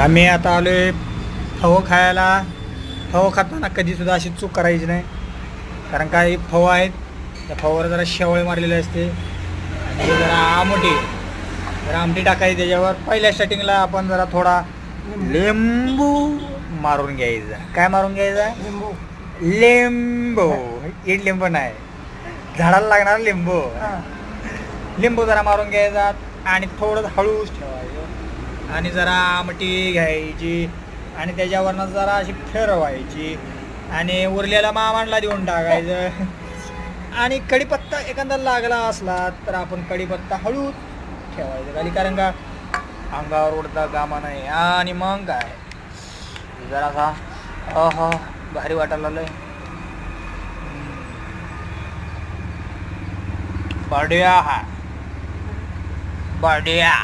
आम्ही आता आलोय फव खायला. फव खाताना कधीसुद्धा अशी चूक करायची नाही, कारण काही फव आहेत त्या फवावर जरा शेवळे मारलेले असते आणि जरा आमटी टाकायची त्याच्यावर. पहिल्या स्टार्टिंगला आपण जरा थोडा लिंबू मारून घ्यायचा. काय मारून घ्यायचा? लिंबू. लिंबू नाही, झाडाला लागणार लिंबू. लिंबू जरा मारून घ्यायचा आणि थोडं हळूच ठेवायचं आणि जरा आमटी घ्यायची आणि त्याच्यावरनं जरा अशी फिरवायची आणि उरलेला मामांना देऊन टाकायचं. आणि कढीपत्ता एखादा लागला असला तर आपण कढीपत्ता हळूच ठेवायचं खाली, कारण का अंगावर उडता कामा नाही. आणि मग काय जरासा भारी वाटायला लागलंय. बढिया.